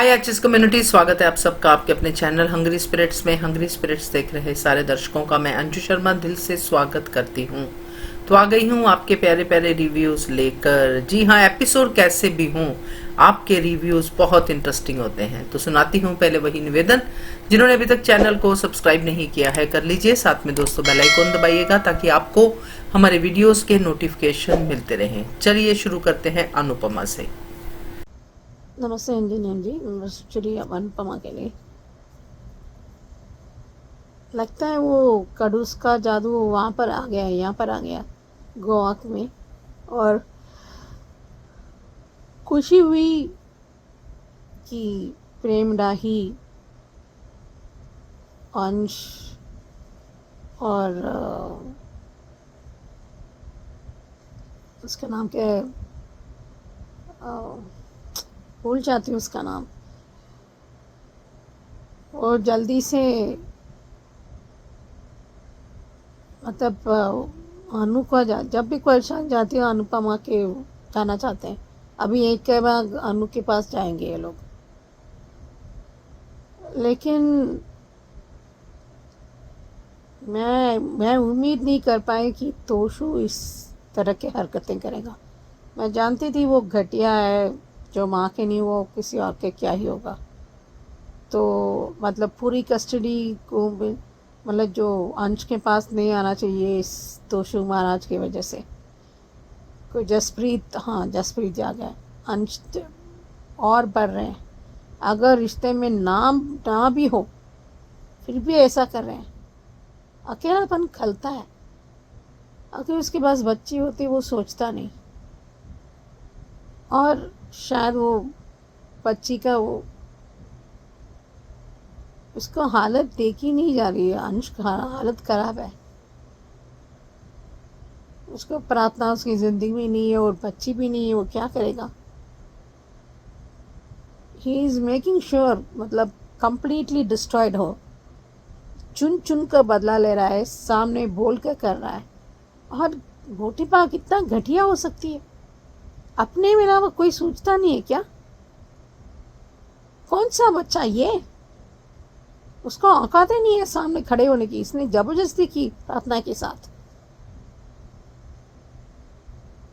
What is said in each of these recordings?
हाय HS community, स्वागत है आप सबका आपके अपने चैनल हंग्री स्पिरिट्स में। हंग्री स्पिरिट्स देख रहे सारे दर्शकों का मैं अंजू शर्मा दिल से स्वागत करती हूँ। तो आ गई हूँ आपके प्यारे प्यारे रिव्यूज लेकर। जी हाँ, एपिसोड कैसे भी हों, आपके रिव्यूज बहुत इंटरेस्टिंग होते हैं। तो सुनाती हूँ पहले वही निवेदन, जिन्होंने अभी तक चैनल को सब्सक्राइब नहीं किया है कर लीजिए। साथ में दोस्तों बेल आइकन दबाइएगा ताकि आपको हमारे वीडियोस के नोटिफिकेशन मिलते रहें। चलिए शुरू करते हैं अनुपमा से। नमस्ते इंजीनियर जी। चलिए अनुपमा के लिए लगता है वो कड़ूस का जादू वहाँ पर आ गया, यहाँ पर आ गया गोवा में। और खुशी हुई कि प्रेम राही, अंश और उसका नाम क्या है, भूल जाती हूँ उसका नाम। और जल्दी से मतलब अनु को जब भी क्वेश्चन जाती है अनुपमा के जाना चाहते हैं। अभी एक के बाद अनु के पास जाएंगे ये लोग, लेकिन मैं उम्मीद नहीं कर पाई कि तोशु इस तरह की हरकतें करेगा। मैं जानती थी वो घटिया है, जो माँ के नहीं वो किसी और के क्या ही होगा। तो मतलब पूरी कस्टडी को मतलब जो अंश के पास नहीं आना चाहिए इस तोशु महाराज की वजह से। कोई जसप्रीत, हाँ जसप्रीत जा गया, अंश और बढ़ रहे हैं। अगर रिश्ते में नाम ना भी हो फिर भी ऐसा कर रहे हैं। अकेलापन खलता है। अगर उसके पास बच्ची होती वो सोचता नहीं, और शायद वो बच्ची का वो उसको हालत देखी नहीं जा रही है। अंश का हालत खराब है, उसको प्रार्थना उसकी ज़िंदगी में नहीं है और बच्ची भी नहीं है। वो क्या करेगा? ही इज़ मेकिंग श्योर मतलब कंप्लीटली डिस्ट्रॉयड हो। चुन चुन कर बदला ले रहा है, सामने बोल कर कर रहा है। और मोटीपा कितना घटिया हो सकती है? अपने में ना वो कोई सोचता नहीं है क्या? कौन सा बच्चा ये? उसको औकात ही नहीं है सामने खड़े होने की। इसने जबरदस्ती की प्रार्थना के साथ।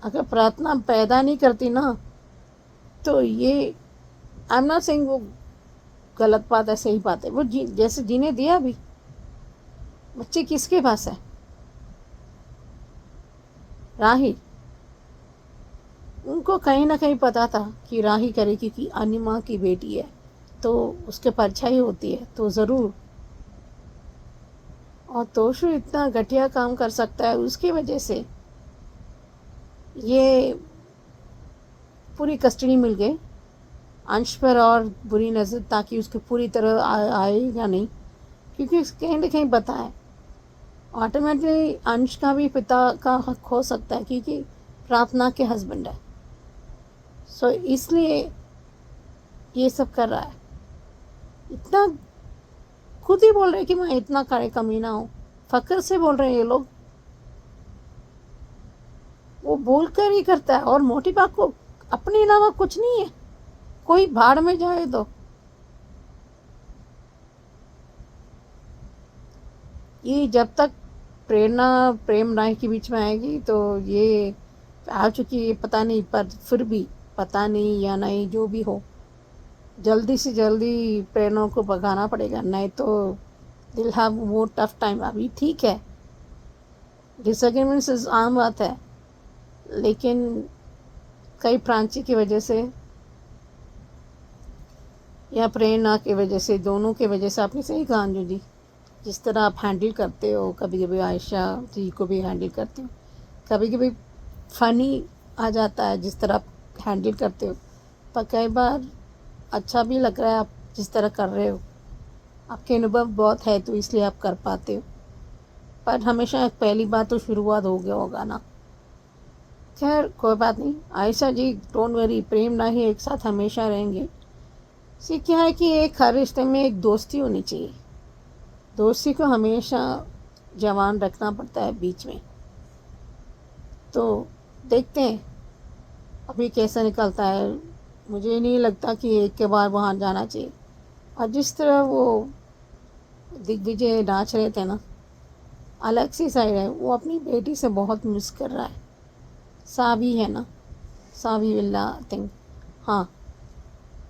अगर प्रार्थना पैदा नहीं करती ना तो ये आई एम नॉट सेइंग वो गलत बात है, सही बात है। वो जैसे जीने दिया। अभी बच्चे किसके पास है? राही। उनको कहीं ना कहीं पता था कि राही करेगी कि अनिमा की बेटी है तो उसके परछाई होती है तो ज़रूर। और तोशु इतना घटिया काम कर सकता है, उसकी वजह से ये पूरी कस्टडी मिल गई अंश पर और बुरी नज़र, ताकि उसको पूरी तरह आए या नहीं, क्योंकि कहीं ना कहीं पता है ऑटोमेटिकली अंश का भी पिता का हक हो सकता है क्योंकि प्रार्थना के हस्बैंड है। सो इसलिए ये सब कर रहा है। इतना खुद ही बोल रहे कि मैं इतना करे कमीना हूँ, फकर से बोल रहे हैं ये लोग। वो बोल कर ही करता है। और मोटी बात को अपने अलावा कुछ नहीं है, कोई भाड़ में जाए तो। ये जब तक प्रेरणा प्रेम राय के बीच में आएगी तो ये आ चुकी है, पता नहीं, पर फिर भी पता नहीं या नहीं जो भी हो, जल्दी से जल्दी प्रेरणा को भगाना पड़ेगा, नहीं तो दिल हैव वो टफ टाइम। अभी ठीक है, डिसएग्रीमेंट्स आम बात है, लेकिन कई प्रांची की वजह से या प्रेरणा की वजह से, दोनों की वजह से। आपने सही कहा अंजू जी, जिस तरह आप हैंडल करते हो, कभी कभी आयशा जी को भी हैंडल करते हो, कभी कभी फ़नी आ जाता है जिस तरह आप हैंडल करते हो, पर कई बार अच्छा भी लग रहा है आप जिस तरह कर रहे हो। आपके अनुभव बहुत है तो इसलिए आप कर पाते हो, पर हमेशा पहली बार तो शुरुआत हो गया होगा ना। खैर कोई बात नहीं आयशा जी, डोंट वरी, प्रेम ना ही एक साथ हमेशा रहेंगे। सी क्या है कि एक हर रिश्ते में एक दोस्ती होनी चाहिए। दोस्ती को हमेशा जवान रखना पड़ता है बीच में। तो देखते हैं अभी कैसा निकलता है। मुझे नहीं लगता कि एक के बाद वहाँ जाना चाहिए। और जिस तरह वो दिग्विजय नाच रहे थे ना, अलग सी साइड है, वो अपनी बेटी से बहुत मिस कर रहा है। सावी है ना, सावी विल्ला थिंक, हाँ,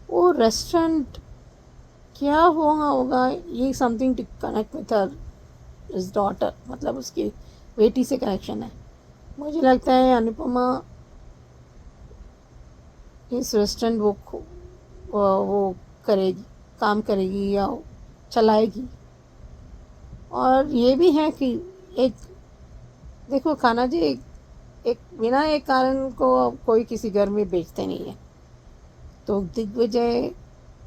वो रेस्टोरेंट क्या हुआ होगा, ये something to connect with her is daughter, मतलब उसकी बेटी से कनेक्शन है। मुझे लगता है अनुपमा इस रेस्टोरेंट वो करेगी, काम करेगी या चलाएगी। और ये भी है कि एक, देखो खाना जी, एक बिना एक कारण को कोई किसी घर में बेचते नहीं है। तो दिग्विजय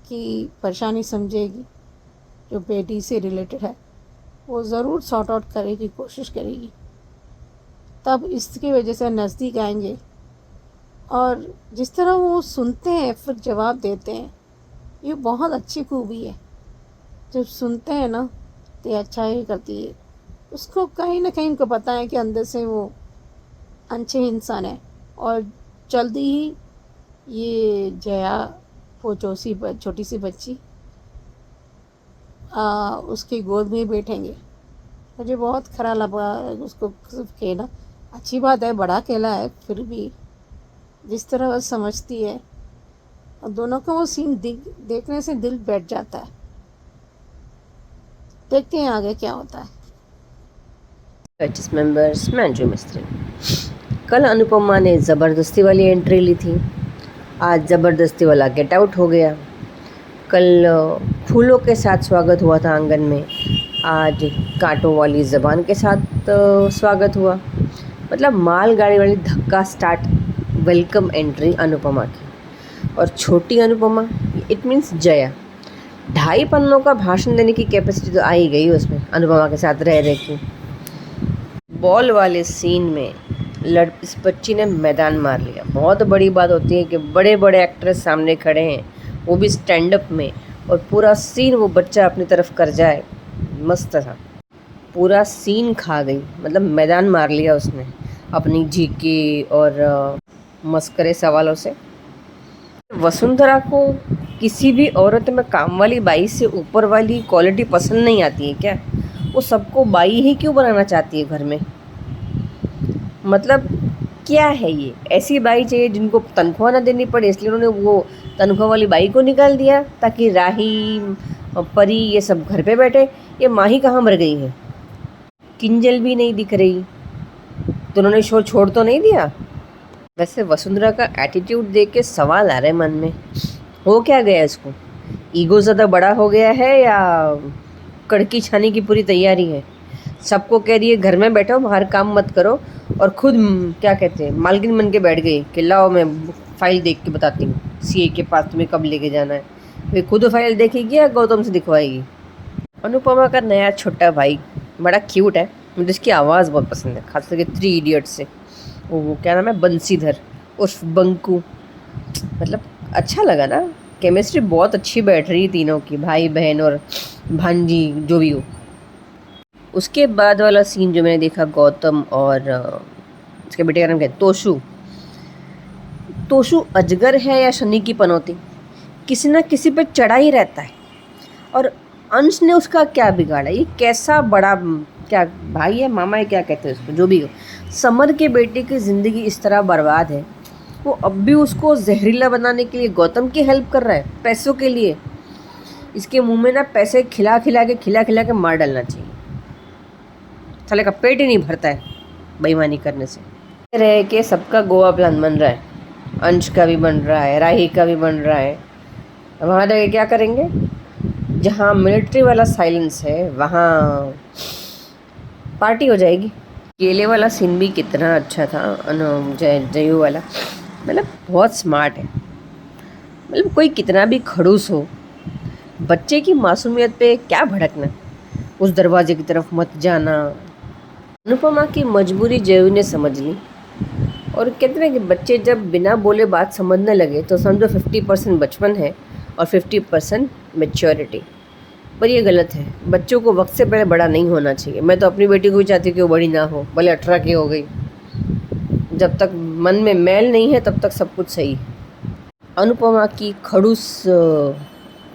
की परेशानी समझेगी, जो बेटी से रिलेटेड है, वो ज़रूर सॉर्ट आउट करेगी, कोशिश करेगी, तब इसकी वजह से नज़दीक आएंगे। और जिस तरह वो सुनते हैं फिर जवाब देते हैं, ये बहुत अच्छी खूबी है। जब सुनते हैं ना तो अच्छा ही करती है। उसको कहीं ना कहीं उनको पता है कि अंदर से वो अच्छे इंसान है। और जल्दी ही ये जया, वो छोटी सी बच्ची उसकी गोद में बैठेंगे। मुझे बहुत खरा लगा उसको सिर्फ कहना। अच्छी बात है, बड़ा कहला है, फिर भी जिस तरह वह समझती है, और दोनों का वो सीन देखने से दिल बैठ जाता है। देखते हैं आगे क्या होता है। पच्चीस मेंबर्स, मैं अंजू मिस्त्री। कल अनुपमा ने ज़बरदस्ती वाली एंट्री ली थी, आज ज़बरदस्ती वाला गेट आउट हो गया। कल फूलों के साथ स्वागत हुआ था आंगन में, आज कांटों वाली ज़बान के साथ स्वागत हुआ। मतलब मालगाड़ी वाली धक्का स्टार्ट वेलकम एंट्री अनुपमा की। और छोटी अनुपमा, इट मीन्स जया, 2.5 पन्नों का भाषण देने की कैपेसिटी तो आ ही गई उसमें अनुपमा के साथ रह रह के। बॉल वाले सीन में इस बच्ची ने मैदान मार लिया। बहुत बड़ी बात होती है कि बड़े बड़े एक्ट्रेस सामने खड़े हैं, वो भी स्टैंड अप में, और पूरा सीन वो बच्चा अपनी तरफ कर जाए। मस्त था, पूरा सीन खा गई, मतलब मैदान मार लिया उसने अपनी जीके और मस्करे सवालों से। वसुंधरा को किसी भी औरत में काम वाली बाई से ऊपर वाली क्वालिटी पसंद नहीं आती है क्या? वो सबको बाई ही क्यों बनाना चाहती है घर में? मतलब क्या है ये? ऐसी बाई चाहिए जिनको तनख्वाह ना देनी पड़े, इसलिए उन्होंने वो तनख्वाह वाली बाई को निकाल दिया ताकि राही परी ये सब घर पे बैठे। ये माही कहाँ मर गई है? किंजल भी नहीं दिख रही, तो उन्होंने शो छोड़ तो नहीं दिया। वैसे वसुंधरा का एटीट्यूड देख के सवाल आ रहे मन में, हो क्या गया इसको? ईगो ज़्यादा बड़ा हो गया है या कड़की छाने की पूरी तैयारी है? सबको कह रही है घर में बैठो, बाहर काम मत करो, और खुद क्या कहते हैं मालकिन बन के बैठ गई कि लाओ मैं फाइल देख के बताती हूँ सीए के पास तुम्हें कब लेके जाना है। वे खुद फाइल देखेगी या गौतम से दिखवाएगी? अनुपमा का नया छोटा भाई बड़ा क्यूट है, मुझे इसकी आवाज़ बहुत पसंद है, खास करके 3 इडियट्स से। वो क्या नाम है, बंसीधर उर्फ बंकू। मतलब अच्छा लगा ना, केमिस्ट्री बहुत अच्छी बैठ रही तीनों की, भाई बहन और भांजी जो भी हो। उसके बाद वाला सीन जो मैंने देखा, गौतम और उसके बेटे का नाम क्या है, तोशु। तोशु अजगर है या शनि की पनौती, किसी ना किसी पे चढ़ा ही रहता है। और अंश ने उसका क्या बिगाड़ा? ये कैसा बड़ा क्या भाई है, मामा है, क्या कहते हैं उसको, जो भी हो। समर के बेटे की ज़िंदगी इस तरह बर्बाद है, वो अब भी उसको जहरीला बनाने के लिए गौतम की हेल्प कर रहा है, पैसों के लिए। इसके मुंह में ना पैसे खिला खिला के मार डालना चाहिए। साले का पेट ही नहीं भरता है बेईमानी करने से। रहे कि सबका गोवा प्लान बन रहा है, अंश का भी बन रहा है, राही का भी बन रहा है। वहाँ जाके क्या करेंगे? जहाँ मिलिट्री वाला साइलेंस है वहाँ पार्टी हो जाएगी। केले वाला सीन भी कितना अच्छा था, जयू वाला, मतलब बहुत स्मार्ट है। मतलब कोई कितना भी खड़ूस हो, बच्चे की मासूमियत पे क्या भड़कना, उस दरवाजे की तरफ मत जाना। अनुपमा की मजबूरी जयू ने समझ ली, और कहते हैं कि बच्चे जब बिना बोले बात समझने लगे तो समझो 50% बचपन है और 50% मैच्योरिटी। पर ये गलत है, बच्चों को वक्त से पहले बड़ा नहीं होना चाहिए। मैं तो अपनी बेटी को भी चाहती हूँ कि वो बड़ी ना हो, भले 18 की हो गई। जब तक मन में मैल नहीं है तब तक सब कुछ सही है। अनुपमा की खड़ूस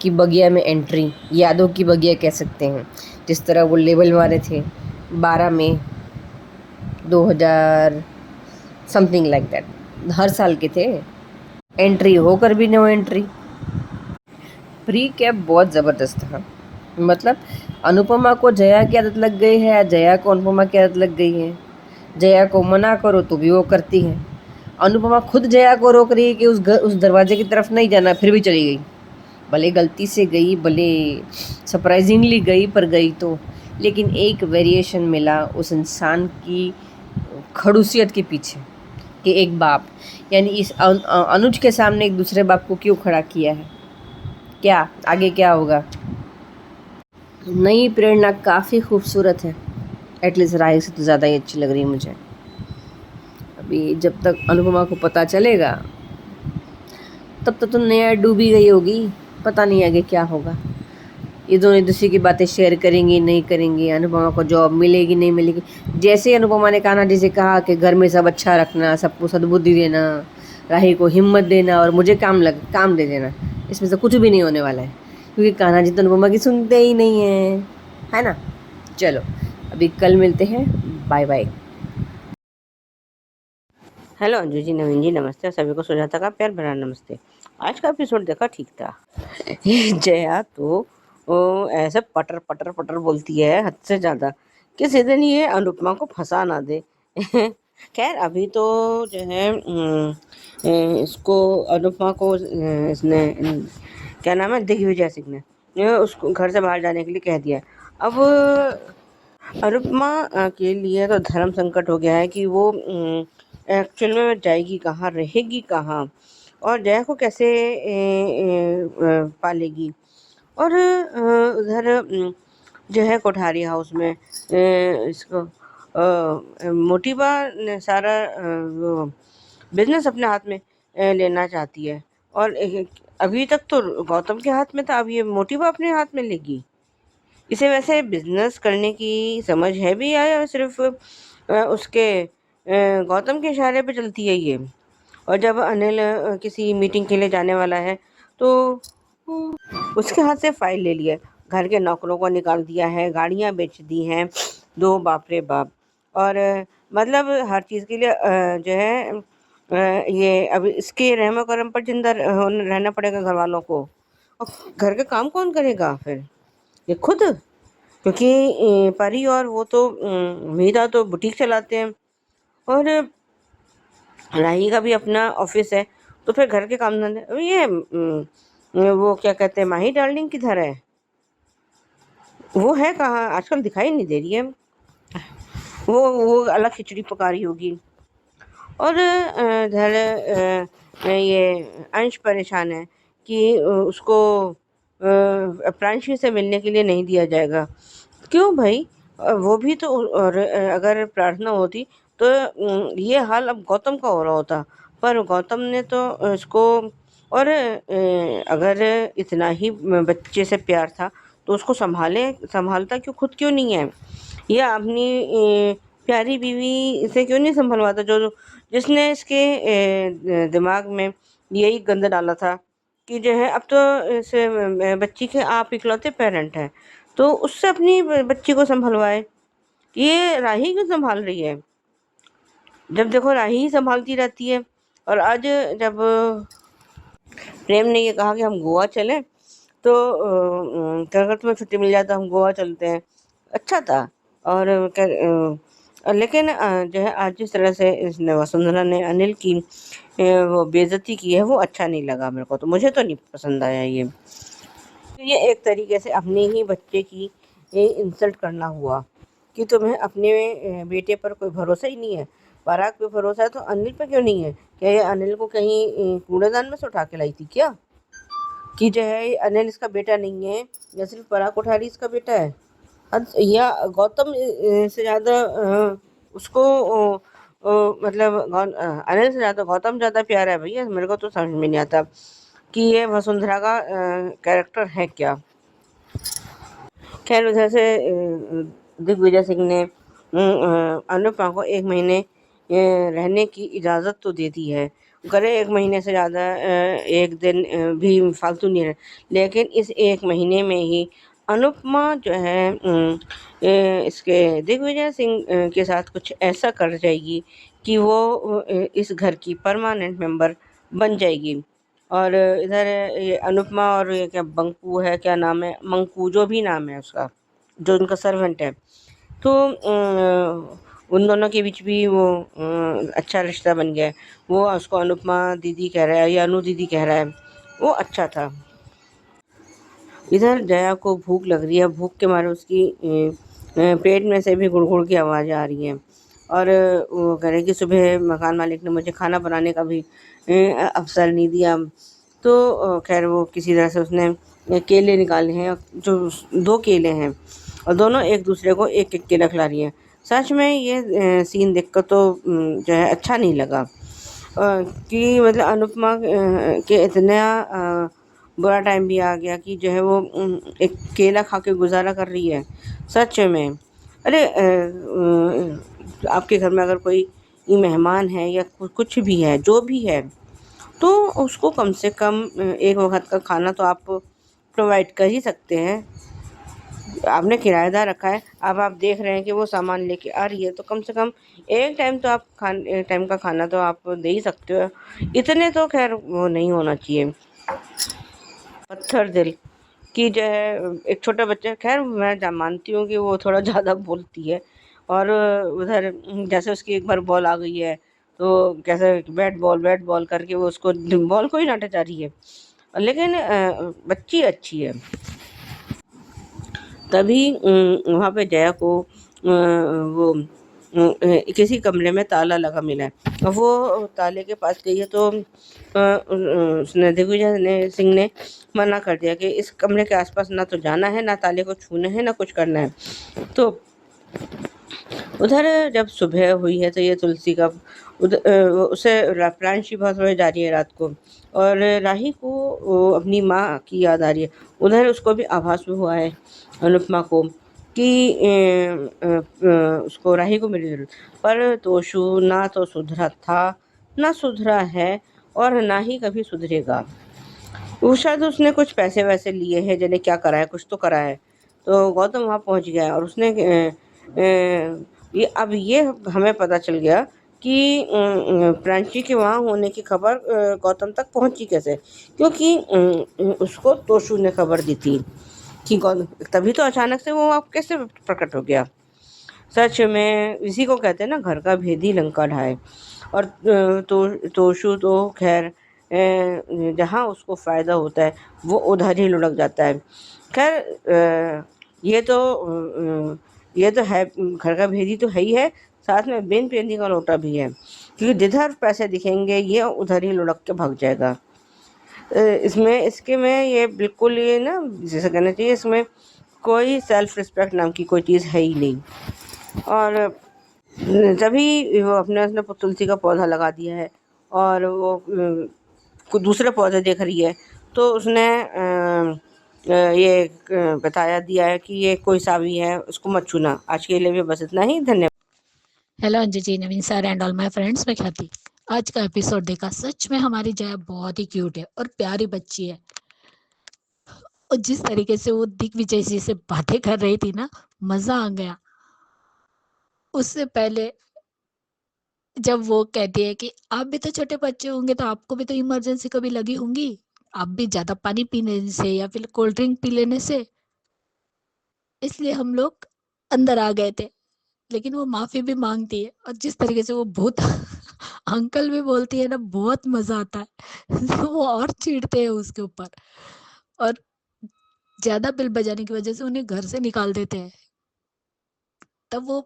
की बगिया में एंट्री, यादों की बगिया कह सकते हैं, जिस तरह वो लेबल मारे थे 12 मई 2000 समथिंग लाइक दैट, हर साल के थे, एंट्री होकर भी नो एंट्री। प्री कैप बहुत ज़बरदस्त था। मतलब अनुपमा को जया की आदत लग गई है या जया को अनुपमा की आदत लग गई है। जया को मना करो तो भी वो करती है। अनुपमा खुद जया को रोक रही है कि उस दरवाजे की तरफ नहीं जाना, फिर भी चली गई। भले गलती से गई, भले सरप्राइजिंगली गई, पर गई तो। लेकिन एक वेरिएशन मिला उस इंसान की खड़ूसियत के पीछे कि एक बाप, यानी इस अनुज के सामने एक दूसरे बाप को क्यों खड़ा किया है, क्या आगे क्या होगा। नई प्रेरणा काफ़ी खूबसूरत है, एटलीस्ट राय से तो ज़्यादा ही अच्छी लग रही है मुझे। अभी जब तक अनुपमा को पता चलेगा तब तक तो नया डूबी गई होगी, पता नहीं आगे क्या होगा। ये दोनों एक दूसरे की बातें शेयर करेंगी नहीं करेंगी, अनुपमा को जॉब मिलेगी नहीं मिलेगी। जैसे ही अनुपमा ने कान्हा जी से कहा कि घर में सब अच्छा रखना, सबको सद्बुद्धि देना, राही को हिम्मत देना और मुझे काम दे देना, इसमें से कुछ भी नहीं होने वाला है, क्योंकि कान्हा जी तो अनुपमा की सुनते ही नहीं है ना। चलो अभी कल मिलते हैं, bye bye. Hello Anju ji, नवीन जी, नमस्ते। सभी को सुजाता का प्यार भरा नमस्ते। आज का एपिसोड देखा, ठीक था। ये जया तो ऐसे पटर पटर पटर बोलती है हद से ज़्यादा, कि सीधे नहीं ये अनुपमा को फंसा ना दे। खैर अभी तो जो है इसको अनुपमा को इसने क्या नाम है, दिग्विजय सिंह ने उसको घर से बाहर जाने के लिए कह दिया। अब अनुपमा के लिए तो धर्म संकट हो गया है कि वो एक्चुअल में जाएगी कहाँ, रहेगी कहाँ, और जया को कैसे पालेगी। और उधर जो है कोठारी हाउस में इसको मोटिवा ने सारा वो बिजनेस अपने हाथ में लेना चाहती है। और अभी तक तो गौतम के हाथ में था, अब ये मोटिवा अपने हाथ में लेगी। इसे वैसे बिजनेस करने की समझ है भी या सिर्फ उसके गौतम के इशारे पे चलती है ये। और जब अनिल किसी मीटिंग के लिए जाने वाला है तो उसके हाथ से फाइल ले लिया, घर के नौकरों को निकाल दिया है, गाड़ियां बेच दी हैं, दो बाप रे बाप। और मतलब हर चीज़ के लिए जो है ये अब इसके रहमो करम पर जिंदा रहना पड़ेगा घर वालों को। और घर का काम कौन करेगा फिर, ये खुद, क्योंकि परी और वो तो मीरा तो बुटीक चलाते हैं और राही का भी अपना ऑफिस है, तो फिर घर के काम धंधे। अब ये वो क्या कहते हैं, माही डार्लिंग किधर है, वो है कहाँ, आजकल दिखाई नहीं दे रही है। वो अलग खिचड़ी पका रही होगी। और इधर ये अंश परेशान है कि उसको प्रांशु से मिलने के लिए नहीं दिया जाएगा। क्यों भाई, वो भी तो, और अगर प्रार्थना होती तो ये हाल अब गौतम का हो रहा होता, पर गौतम ने तो इसको, और अगर इतना ही बच्चे से प्यार था तो उसको संभालता क्यों, खुद क्यों नहीं है, या अपनी प्यारी बीवी से क्यों नहीं संभलवाता, जो जिसने इसके दिमाग में यही गंद डाला था कि जो है अब तो इस बच्ची के आप इकलौते पेरेंट हैं, तो उससे अपनी बच्ची को संभलवाए। ये राही क्यों संभाल रही है, जब देखो राही ही संभालती रहती है। और आज जब प्रेम ने ये कहा कि हम गोवा चलें, तो अगर तुम्हें छुट्टी मिल जाए तो हम गोवा चलते हैं, अच्छा था। और लेकिन जो है आज जिस तरह से इसने वसुंधरा ने अनिल की वो बेइज्जती की है, वो अच्छा नहीं लगा मेरे को, तो मुझे तो नहीं पसंद आया ये एक तरीके से अपने ही बच्चे की इंसल्ट करना हुआ कि तुम्हें अपने बेटे पर कोई भरोसा ही नहीं है। पराग पे भरोसा है तो अनिल पे क्यों नहीं है, क्या ये अनिल को कहीं कूड़ेदान में से उठा के लाई थी क्या, कि जो है अनिल इसका बेटा नहीं है, या सिर्फ पराग कोठारी इसका बेटा है, या गौतम से ज़्यादा उसको मतलब अनिल से ज़्यादा गौतम ज़्यादा प्यारा है। भैया मेरे को तो समझ में नहीं आता कि ये वसुंधरा का कैरेक्टर है क्या। खैर उधर से दिग्विजय सिंह ने अनुपमा को 1 महीने रहने की इजाज़त तो दे दी है, करे 1 महीने से ज़्यादा 1 दिन भी फालतू नहीं रहे। लेकिन इस 1 महीने में ही अनुपमा जो है इसके दिग्विजय सिंह के साथ कुछ ऐसा कर जाएगी कि वो इस घर की परमानेंट मेंबर बन जाएगी। और इधर ये अनुपमा और ये क्या बंकू है, क्या नाम है, मंकू, जो भी नाम है उसका, जो उनका सर्वेंट है, तो उन दोनों के बीच भी वो अच्छा रिश्ता बन गया है। वो उसको अनुपमा दीदी कह रहा है या अनु दीदी कह रहा है, वो अच्छा था। इधर जया को भूख लग रही है, भूख के मारे उसकी पेट में से भी गुड़गुड़ की आवाज़ आ रही है। और वो कह रही कि सुबह मकान मालिक ने मुझे खाना बनाने का भी अवसर नहीं दिया। तो खैर वो किसी तरह से उसने केले निकाले हैं, जो 2 केले हैं, और दोनों एक दूसरे को एक एक केला खिला रही हैं। सच में ये सीन देख कर तो जो है अच्छा नहीं लगा कि मतलब अनुपमा के इतना बुरा टाइम भी आ गया कि जो है वो एक केला खा के गुजारा कर रही है। सच में अरे आपके घर में अगर कोई मेहमान है या कुछ भी है, जो भी है, तो उसको कम से कम एक वक्त का खाना तो आप प्रोवाइड कर ही सकते हैं। आपने किराएदार रखा है, अब आप देख रहे हैं कि वो सामान लेके आ रही है, तो कम से कम एक टाइम तो आप एक टाइम का खाना तो आप दे ही सकते हो। इतने तो खैर वो नहीं होना चाहिए पत्थर दिल कि जो है एक छोटा बच्चा। खैर मैं मानती हूँ कि वो थोड़ा ज़्यादा बोलती है, और उधर जैसे उसकी एक बार बॉल आ गई है, तो कैसे बैट बॉल करके वो उसको बॉल को ही डांटे जा रही है, लेकिन बच्ची अच्छी है। तभी वहाँ पे जया को वो किसी कमरे में ताला लगा मिला है। अब वो ताले के पास गई है, तो उसने दिग्विजय सिंह ने मना कर दिया कि इस कमरे के आसपास ना तो जाना है, ना ताले को छूना है, ना कुछ करना है। तो उधर जब सुबह हुई है तो ये तुलसी का उसे प्रांशी बहुत रोज जा रही है रात को, और राही को अपनी माँ की याद आ रही है। उधर उसको भी आभास भी हुआ है अनुपमा को कि उसको राही को मेरी जरूरत, पर तोशु ना तो सुधरा था, ना सुधरा है, और ना ही कभी सुधरेगा। वो शायद उसने कुछ पैसे वैसे लिए हैं, जिन्हें क्या करा है, कुछ तो करा है। तो गौतम वहाँ पहुँच गया और उसने ये हमें पता चल गया कि प्रांची के वहाँ होने की खबर गौतम तक पहुँची कैसे, क्योंकि उसको तोशु ने खबर दी थी कि तभी तो अचानक से वो आप कैसे प्रकट हो गया। सच में इसी को कहते हैं ना, घर का भेदी लंका ढाए। और तोशु तो खैर जहाँ उसको फ़ायदा होता है वो उधर ही लुढ़क जाता है। खैर ये तो है, घर का भेदी तो है ही है, साथ में बिन पेंदी का लोटा भी है, क्योंकि जिधर पैसे दिखेंगे ये उधर ही लुढ़क के भाग जाएगा। इसके में ये बिल्कुल ये ना, जैसे कहना चाहिए, इसमें कोई सेल्फ रिस्पेक्ट नाम की कोई चीज़ है ही नहीं। और तभी वो उसने तुलसी का पौधा लगा दिया है, और वो कुछ दूसरे पौधे देख रही है, तो उसने ये बताया दिया है कि ये कोई सावी है, उसको मत छूना। आज के लिए भी बस इतना ही, धन्यवाद। Hello Anju ji, Naveen sir and all my friends, मैं ख्याति। आज का एपिसोड देखा, सच में हमारी जया बहुत ही क्यूट है और प्यारी बच्ची है। और जिस तरीके से वो दिग्विजय जी से बातें कर रही थी ना, मजा आ गया। उससे पहले जब वो कहती है कि आप भी तो छोटे बच्चे होंगे, तो आपको भी तो इमरजेंसी कभी लगी होंगी, आप भी ज्यादा पानी पीने से या फिर कोल्ड ड्रिंक पी लेने से, इसलिए हम लोग अंदर आ गए थे। लेकिन वो माफी भी मांगती है, और जिस तरीके से वो भूत अंकल भी बोलती है ना, बहुत मजा आता है। वो और चिढ़ते हैं उसके ऊपर, और ज्यादा बिल बजाने की वजह से उन्हें घर से निकाल देते हैं। तब वो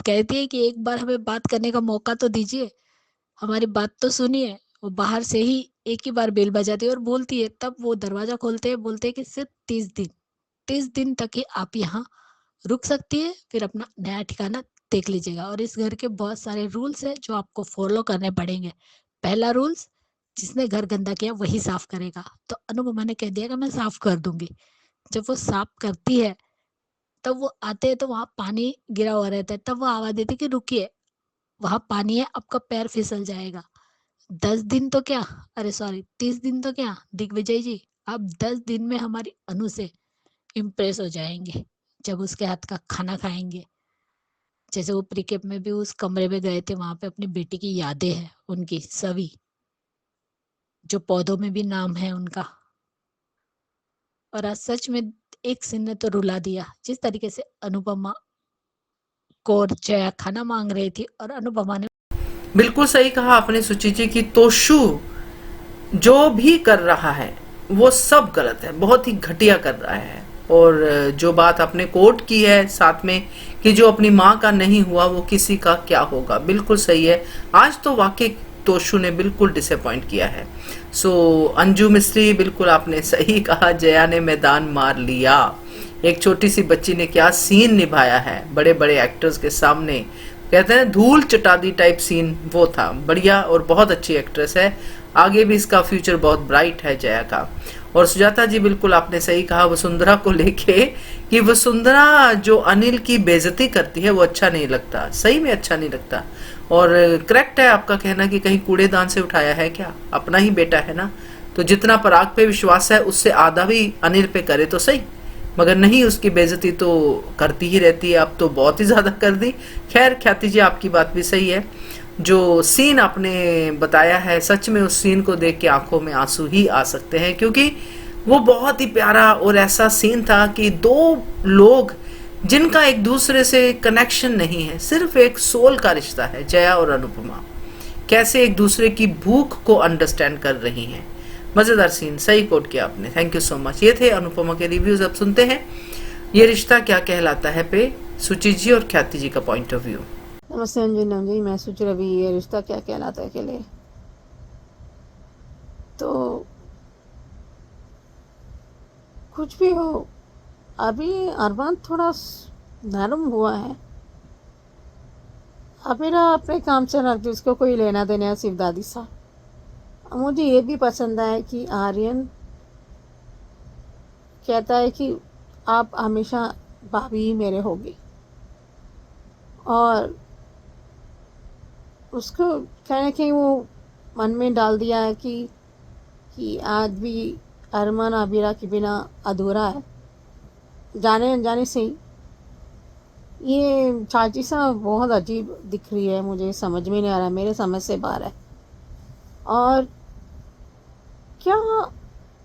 कहती है कि एक बार हमें बात करने का मौका तो दीजिए, हमारी बात तो सुनिए। वो बाहर से ही एक ही बार बेल बजाती है और बोलती है, तब वो दरवाजा खोलते हैं, बोलते हैं कि सिर्फ 30 दिन तक ही आप यहाँ रुक सकती है, फिर अपना नया ठिकाना देख लीजिएगा। और इस घर के बहुत सारे रूल्स हैं जो आपको फॉलो करने पड़ेंगे। पहला रूल्स, जिसने घर गंदा किया वही साफ करेगा। तो अनुपमा ने कह दिया कि मैं साफ कर दूंगी। जब वो साफ करती है, तब वो आते हैं तो वहां पानी गिरा हुआ रहता है, तब वो आवाज देती कि रुकिए, वहां पानी है, आपका पैर फिसल जाएगा। 10 दिन तो क्या, अरे सॉरी 30 दिन तो क्या दिग्विजय जी, आप 10 दिन में हमारी अनु से इम्प्रेस हो जाएंगे जब उसके हाथ का खाना खाएंगे। जैसे वो प्रीकेप में भी उस कमरे में गए थे, वहां पे अपनी बेटी की यादें हैं उनकी सभी, जो पौधों में भी नाम है उनका। और आज सच में एक सीन ने तो रुला दिया, जिस तरीके से अनुपमा को जया खाना मांग रही थी और अनुपमा ने बिल्कुल सही कहा आपने सुचि जी की तोशु जो भी कर रहा है वो सब गलत है, बहुत ही घटिया कर रहा है। और जो बात आपने कोट की है साथ में कि जो अपनी माँ का नहीं हुआ वो किसी का क्या होगा, बिल्कुल सही है। आज तो वाकई तोशु ने बिल्कुल डिसअपॉइंट किया है। सो अंजू मिस्त्री, बिल्कुल आपने सही कहा, जया ने मैदान मार लिया। एक छोटी सी बच्ची ने क्या सीन निभाया है बड़े बड़े एक्टर्स के सामने, कहते हैं धूल चटा दी टाइप सीन, वो था बढ़िया। और बहुत अच्छी एक्ट्रेस है, आगे भी इसका फ्यूचर बहुत ब्राइट है जया का। और सुजाता जी, बिल्कुल आपने सही कहा वसुंधरा को लेके कि वसुंधरा जो अनिल की बेइज्जती करती है वो अच्छा नहीं लगता, सही में अच्छा नहीं लगता। और करेक्ट है आपका कहना कि कहीं कूड़ेदान से उठाया है क्या, अपना ही बेटा है ना, तो जितना पराग पे विश्वास है उससे आधा भी अनिल पे करे तो सही, मगर नहीं, उसकी बेइज्जती तो करती ही रहती है, अब तो बहुत ही ज्यादा कर दी। खैर ख्याति जी, आपकी बात भी सही है, जो सीन आपने बताया है सच में उस सीन को देख के आंखों में आंसू ही आ सकते हैं, क्योंकि वो बहुत ही प्यारा और ऐसा सीन था कि दो लोग जिनका एक दूसरे से कनेक्शन नहीं है, सिर्फ एक सोल का रिश्ता है, जया और अनुपमा कैसे एक दूसरे की भूख को अंडरस्टैंड कर रही हैं। मजेदार सीन, सही कोट किया आपने, थैंक यू सो मच। ये थे अनुपमा के रिव्यूज। अब सुनते हैं ये रिश्ता क्या कहलाता है पे सुचि जी और ख्याति जी का पॉइंट ऑफ व्यू। नमस्ते अंजन जी, मैं सुचि रवि। ये रिश्ता क्या कहलाता है के लिए तो कुछ भी हो, अभी अरमान थोड़ा नरम हुआ है। अबीरा अपने काम से रख दी, उसको कोई लेना देना है सिर्फ दादी सा। मुझे ये भी पसंद है कि आर्यन कहता है कि आप हमेशा भाभी ही मेरे होगी, और उसको कहीं ना कहीं वो मन में डाल दिया है कि आज भी अरमान आबिरा के बिना अधूरा है। जाने अनजाने से ही ये चाची सा बहुत अजीब दिख रही है, मुझे समझ में नहीं आ रहा, मेरे समझ से बाहर है। और क्या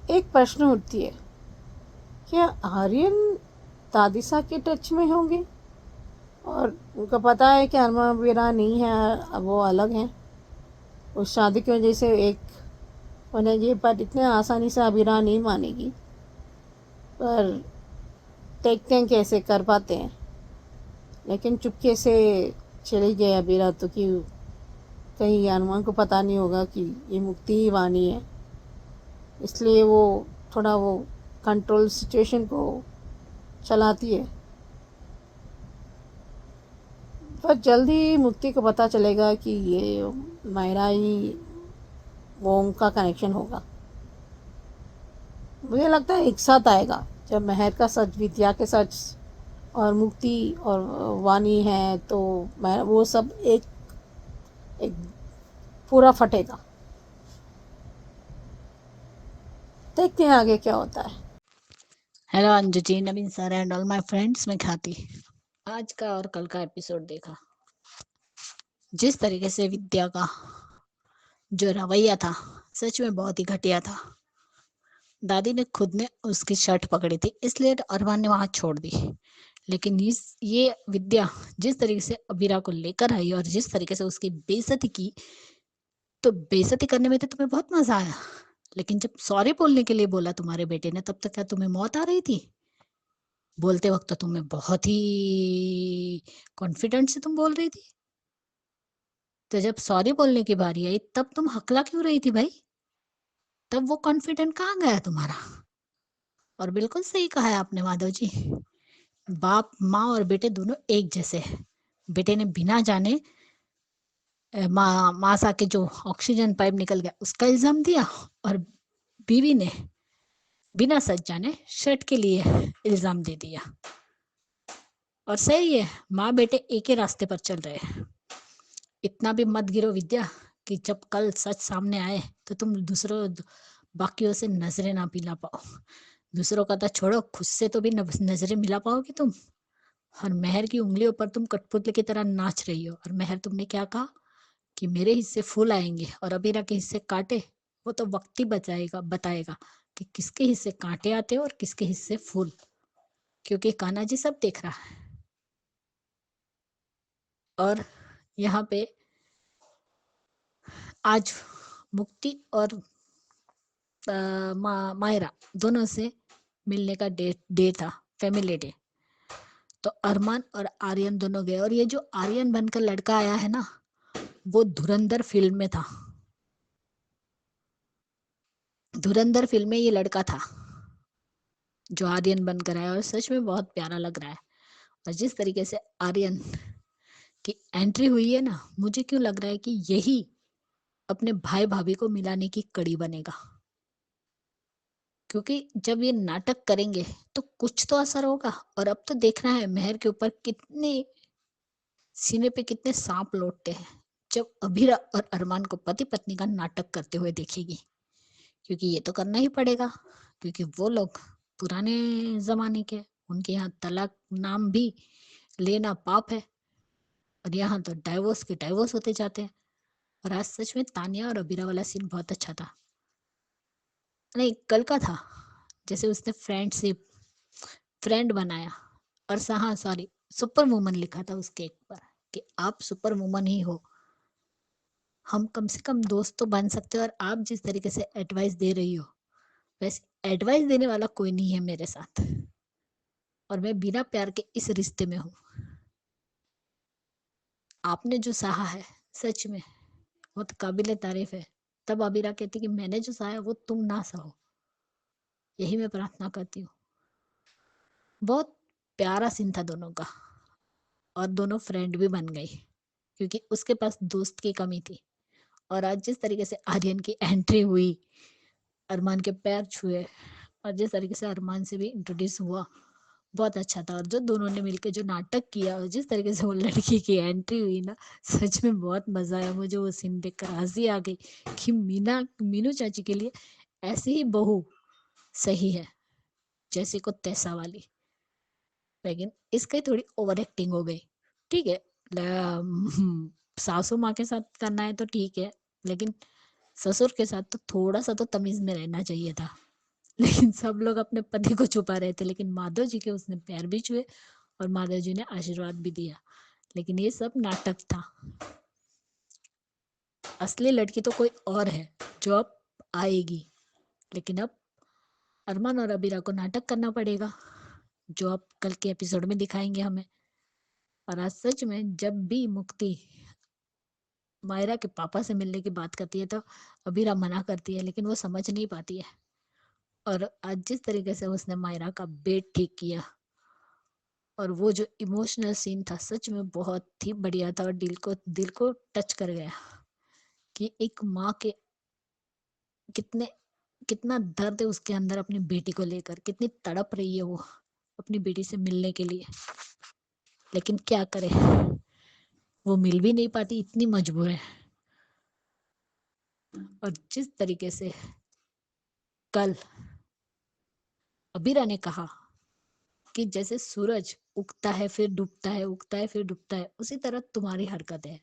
एक प्रश्न उठती है, क्या आर्यन दादी सा के टच में होंगे? और उनको पता है कि अरमान आबिरा नहीं है, अब वो अलग हैं, उस शादी की वजह से एक बनेगी, पर इतने आसानी से आबिरा नहीं मानेगी। पर देखते हैं कैसे कर पाते हैं। लेकिन चुपके से चली गई आबिरा, तो कि कहीं अरमान को पता नहीं होगा कि ये मुक्ति ही वानी है, इसलिए वो थोड़ा वो कंट्रोल सिचुएशन को चलाती है। पर जल्दी मुक्ति को पता चलेगा कि ये मायरा ही वो उनका कनेक्शन होगा। मुझे लगता है एक साथ आएगा, जब महर का सच, विद्या के सच और मुक्ति और वानी है, तो वो सब एक एक पूरा फटेगा। देखते हैं आगे क्या होता है। Hello Anju ji, Naveen sir and all my friends, मैं ख्याति। आज का और कल का एपिसोड देखा, जिस तरीके से विद्या का जो रवैया था सच में बहुत ही घटिया था। दादी ने खुद ने उसकी शर्ट पकड़ी थी, इसलिए अरमान ने वहां छोड़ दी। लेकिन ये विद्या जिस तरीके से अबीरा को लेकर आई और जिस तरीके से उसकी बेइज्जती की, तो बेइज्जती करने में तो तुम्हें बहुत मजा आया, लेकिन जब सॉरी बोलने के लिए बोला तुम्हारे बेटे ने, तब तक क्या तुम्हें मौत आ रही थी? बोलते वक्त तो तुम्हें बहुत ही कॉन्फिडेंट से तुम बोल रही थी, तो जब सॉरी बोलने की बारी आई तब तुम हकला क्यों रही थी भाई? तब वो कॉन्फिडेंट कहाँ गया तुम्हारा? और बिल्कुल सही कहा है आपने माधव जी, बाप माँ और बेटे दोनों एक जैसे हैं। बेटे ने बिना जाने माँ सा के जो ऑक्सीजन पाइप निकल गया उसका इल्जाम दिया, और बीवी ने बिना सच जाने शर्ट के लिए इल्जाम दे दिया। और सही है, माँ बेटे एक ही रास्ते पर चल रहे हैं। इतना भी मत गिरो विद्या कि जब कल सच सामने आए तो तुम बाकियों से नजरें ना मिला पाओ। दूसरों का तो छोड़ो, खुद से तो भी नजरें मिला पाओगे तुम। और मेहर की उंगलियों पर तुम कठपुतली की तरह नाच रही हो। और मेहर, तुमने क्या कहा कि मेरे हिस्से फूल आएंगे और अबीरा के हिस्से कांटे। वो तो वक्त ही बताएगा कि किसके हिस्से कांटे आते हैं और किसके हिस्से फूल, क्योंकि कान्हा जी सब देख रहा है। और यहाँ पे आज मुक्ति और मायरा दोनों से मिलने का डे था, फैमिली डे। तो अरमान और आर्यन दोनों गए। और ये जो आर्यन बनकर लड़का आया है ना, वो धुरंधर फिल्म में था। धुरंधर फिल्म में ये लड़का था जो आर्यन बनकर आया, और सच में बहुत प्यारा लग रहा है। और जिस तरीके से आर्यन की एंट्री हुई है ना, मुझे क्यों लग रहा है कि यही अपने भाई भाभी को मिलाने की कड़ी बनेगा। क्योंकि जब ये नाटक करेंगे तो कुछ तो असर होगा। और अब तो देखना है मेहर के ऊपर कितने सीने पे कितने सांप लौटते हैं जब अभीरा और अरमान को पति पत्नी का नाटक करते हुए देखेगी। क्योंकि ये तो करना ही पड़ेगा, क्योंकि वो लोग पुराने जमाने के, उनके यहाँ तलाक नाम भी लेना पाप है। और यहाँ तो डाइवोर्स के डाइवोर्स होते जाते हैं। और आज सच में तानिया और अबीरा वाला सीन बहुत अच्छा था। नहीं, कल का था, जैसे उसने फ्रेंड बनाया। और हाँ सॉरी, सुपर वुमन लिखा था उसके एक पर कि आप सुपर वुमन ही हो। हम कम से कम दोस्त तो बन सकते हो। और आप जिस तरीके से एडवाइस दे रही हो, वैसे एडवाइस देने वाला कोई नहीं है मेरे साथ। और मैं बिना प्यार के इस रिश्ते में हूँ। आपने जो सहा है सच में बहुत काबिले तारीफ है। तब अबीरा कहती कि मैंने जो सहा है वो तुम ना सहो। यही मैं प्रार्थना करती हूँ। बहुत प्यारा सीन था दोनों का। और दोनों फ्रेंड भी बन गई, क्योंकि उसके पास दोस्त की कमी थी। और आज जिस तरीके से आर्यन की एंट्री हुई, अरमान के पैर छुए, और जिस तरीके से अरमान से भी इंट्रोड्यूस हुआ, बहुत अच्छा था। और जो दोनों ने मिलकर जो नाटक किया और जिस तरीके से वो लड़की की एंट्री हुई ना, सच में बहुत मजा आया मुझे। वो सीन देखकर हंसी आ गई कि मीनू चाची के लिए ऐसी ही बहू सही है, जैसे को तैसा वाली। लेकिन इसकी थोड़ी ओवर एक्टिंग हो गई। ठीक है, सासू माँ के साथ करना है तो ठीक है, लेकिन ससुर के साथ तो थोड़ा सा तो तमीज में रहना चाहिए था। लेकिन सब लोग अपने पति को छुपा रहे थे, लेकिन माधव जी के उसने पैर भी छुए और माधव जी ने आशीर्वाद भी दिया। लेकिन ये सब नाटक था। असली लड़की तो कोई और है जो अब आएगी। लेकिन अब अरमान और अबीरा को नाटक करना पड़ेगा, जो अब कल के एपिसोड में दिखाएंगे हमें। और आज सच में जब भी मुक्ति मायरा के पापा से मिलने की बात करती है तो अबीरा मना करती है, लेकिन वो समझ नहीं पाती है। और आज जिस तरीके से उसने मायरा का बेड ठीक किया, और वो जो इमोशनल सीन था सच में बहुत ही बढ़िया था। और दिल को टच कर गया कि एक माँ के कितने कितना दर्द है उसके अंदर अपनी बेटी को लेकर, कितनी तड़प रही है वो अपनी बेटी से मिलने के लिए। लेकिन क्या करे, वो मिल भी नहीं पाती, इतनी मजबूर है। और जिस तरीके से कल अबीरा ने कहा कि जैसे सूरज उगता है फिर डूबता है, उगता है फिर डूबता है, उसी तरह तुम्हारी हरकत है।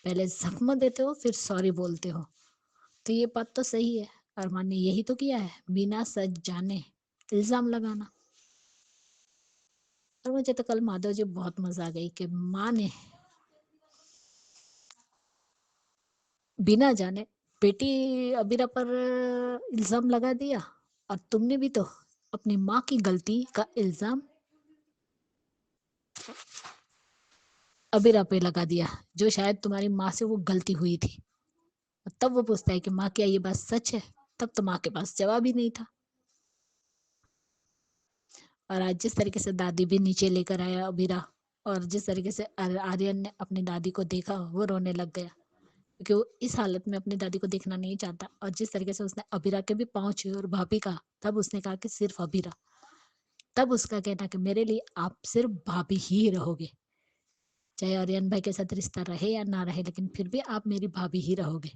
पहले जख्म देते हो फिर सॉरी बोलते हो। तो ये बात तो सही है। अरमान ने यही तो किया है, बिना सच जाने इल्जाम लगाना। और मुझे तो कल माधव जी बहुत मजा आ गई कि माँ ने बिना जाने बेटी अबीरा पर इल्जाम लगा दिया। और तुमने भी तो अपनी माँ की गलती का इल्जाम अबीरा पे लगा दिया, जो शायद तुम्हारी माँ से वो गलती हुई थी। और तब वो पूछता है कि माँ क्या ये बात सच है? तब तो माँ के पास जवाब ही नहीं था। और आज जिस तरीके से दादी भी नीचे लेकर आया अबीरा, और जिस तरीके से आर्यन ने अपनी दादी को देखा, वो रोने लग गया, क्योंकि वो इस हालत में अपनी दादी को देखना नहीं चाहता। और जिस तरीके से उसने अबीरा के भी पाँव छुए और भाभी का, तब उसने कहा कि सिर्फ अबीरा। तब उसका कहना कि मेरे लिए आप सिर्फ भाभी ही रहोगे। चाहे आर्यन भाई के साथ रिश्ता रहे या ना रहे, लेकिन फिर भी आप मेरी भाभी ही रहोगे।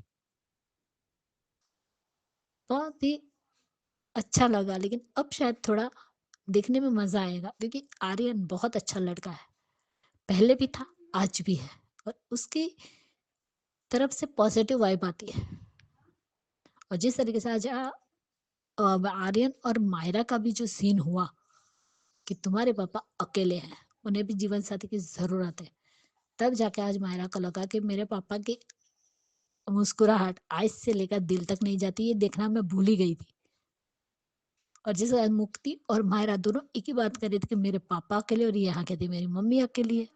बहुत ही अच्छा लगा, लेकिन अब शायद थोड़ा देखने में मजा आएगा, क्योंकि आर्यन बहुत अच्छा लड़का है, पहले भी था, आज भी है, और उसकी तरफ से पॉजिटिव वाइब आती है। और जिस तरीके से आज आर्यन और मायरा का भी जो सीन हुआ कि तुम्हारे पापा अकेले हैं, उन्हें भी जीवन साथी की जरूरत है, तब जाके आज मायरा को लगा कि मेरे पापा की मुस्कुराहट आज से लेकर दिल तक नहीं जाती, ये देखना मैं भूल ही गई थी। और जिस आज मुक्ति और मायरा दोनों एक ही बात कर रही थी कि मेरे पापा अकेले, और यहाँ कहती मेरी मम्मी अकेली है।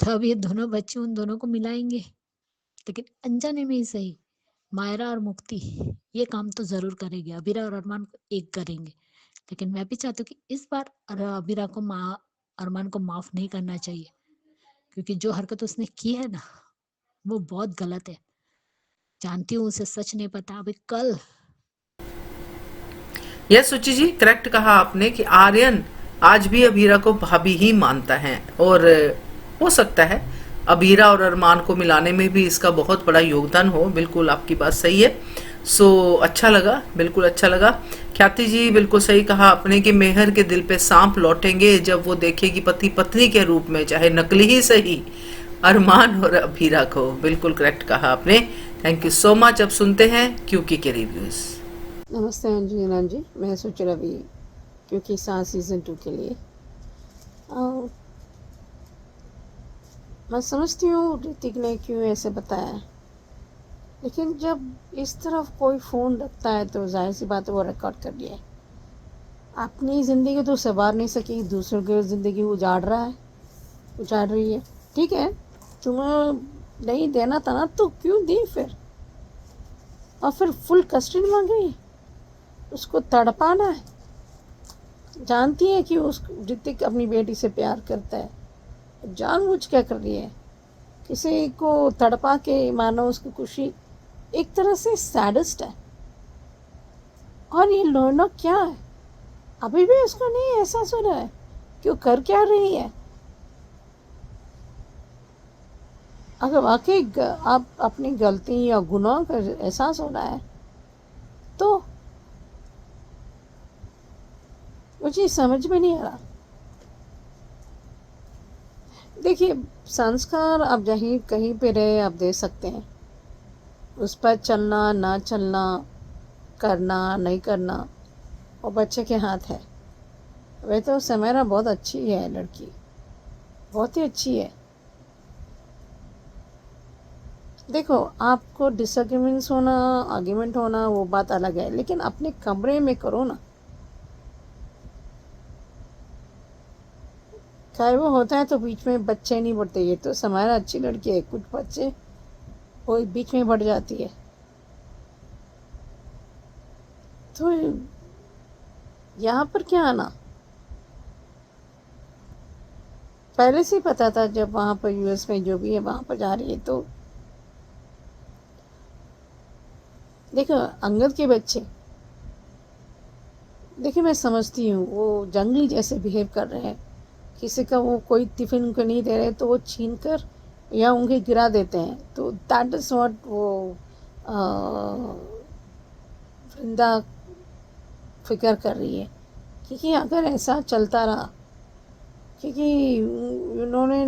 तो अब ये दोनों बच्चे उन दोनों को मिलाएंगे, लेकिन अनजाने में ही सही, मायरा और मुक्ति ये काम तो जरूर करेंगे, अबीरा और अरमान को एक करेंगे। लेकिन मैं भी चाहती हूँ कि इस बार अबीरा को अरमान को माफ नहीं करना चाहिए, क्योंकि जो हरकत उसने की है ना, वो बहुत गलत है। जानती हूँ उसे सच नहीं पता, अभी कल यस सुचि जी, करेक्ट कहा आपने कि आर्यन आज भी अबीरा को भाभी ही मानता है, और हो सकता है अबीरा और अरमान को मिलाने में भी इसका बहुत बड़ा योगदान हो। बिल्कुल आपकी बात सही है। सो अच्छा लगा, बिल्कुल अच्छा लगा। ख्याति जी, बिल्कुल सही कहा आपने कि मेहर के दिल पे सांप लौटेंगे जब वो देखेगी पति पत्नी के रूप में, चाहे नकली ही सही, अरमान और अबीरा को। बिल्कुल करेक्ट कहा आपने। Thank you so much. अब सुनते हैं क्यूकी के रिव्यूज। नमस्ते अंजू हिरान जी, मैं सोच रही क्योंकि साथ सीज़न 2 के लिए मैं समझती हूँ ऋतिक ने क्यों ऐसे बताया, लेकिन जब इस तरफ कोई फ़ोन रखता है तो जाहिर सी बात है वो रिकॉर्ड कर लिया है। अपनी ज़िंदगी तो संवार नहीं सकी, दूसरों की ज़िंदगी उजाड़ रहा है, उजाड़ रही है। ठीक है, तुम्हें नहीं देना था ना तो क्यों दी फिर, और फिर फुल कस्टडी मांग रही है, उसको तड़पाना है। जानती है कि उस ऋतिक अपनी बेटी से प्यार करता है, जानबूझ क्या कर रही है, किसी को तड़पा के मानो उसकी खुशी। एक तरह से सैडिस्ट है। और ये लोना क्या है, अभी भी उसको नहीं एहसास हो रहा है कि वो कर क्या रही है। अगर वाकई आप अपनी गलती या गुनाह का एहसास हो रहा है तो मुझे समझ में नहीं आ रहा। देखिए, संस्कार आप जहीं कहीं पे रहे आप दे सकते हैं, उस पर चलना ना चलना, करना नहीं करना वो बच्चे के हाथ है। वह तो समेरा बहुत अच्छी है लड़की, बहुत ही अच्छी है। देखो, आपको डिसएग्रीमेंट्स होना, आर्ग्यूमेंट होना वो बात अलग है, लेकिन अपने कमरे में करो ना। चाहे वो होता है तो बीच में बच्चे नहीं बढ़ते, ये तो समारा अच्छी लड़की है, कुछ बच्चे वो बीच में बढ़ जाती है। तो यहाँ पर क्या आना, पहले से ही पता था जब वहाँ पर यूएस में जो भी है वहाँ पर जा रही है। तो देखो, अंगद के बच्चे, देखिए मैं समझती हूँ वो जंगली जैसे बिहेव कर रहे हैं, किसी का वो कोई टिफ़िन उनको नहीं दे रहे तो वो छीन कर या उनके गिरा देते हैं। तो दैट इज़ व्हाट वो वृंदा फिक्र कर रही है, क्योंकि अगर ऐसा चलता रहा, क्योंकि उन्होंने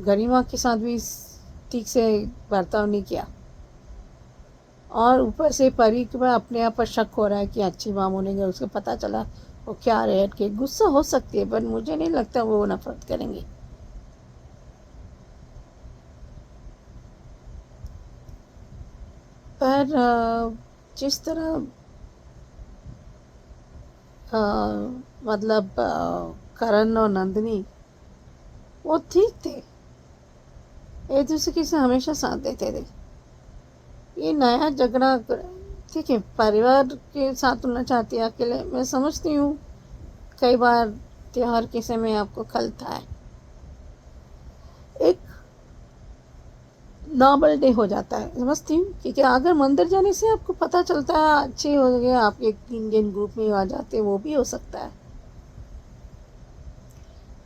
गरिमा के साथ भी ठीक से बर्ताव नहीं किया, और ऊपर से परी के बाद अपने आप पर शक हो रहा है कि अच्छी माम होने का, उसको पता चला वो क्या रहे के गुस्सा हो सकती है, पर मुझे नहीं लगता वो नफरत करेंगे। पर जिस तरह मतलब करण और नंदिनी वो ठीक थे, एक दूसरे से हमेशा साथ देते थे। ये नया झगड़ा, ठीक है, परिवार के साथ होना चाहती है अकेले, मैं समझती हूँ कई बार त्योहार के समय आपको खलता है, एक नॉर्मल डे हो जाता है, समझती हूँ। क्योंकि अगर मंदिर जाने से आपको पता चलता है अच्छे हो गए, आप एक इंडियन ग्रुप में आ जाते, वो भी हो सकता है।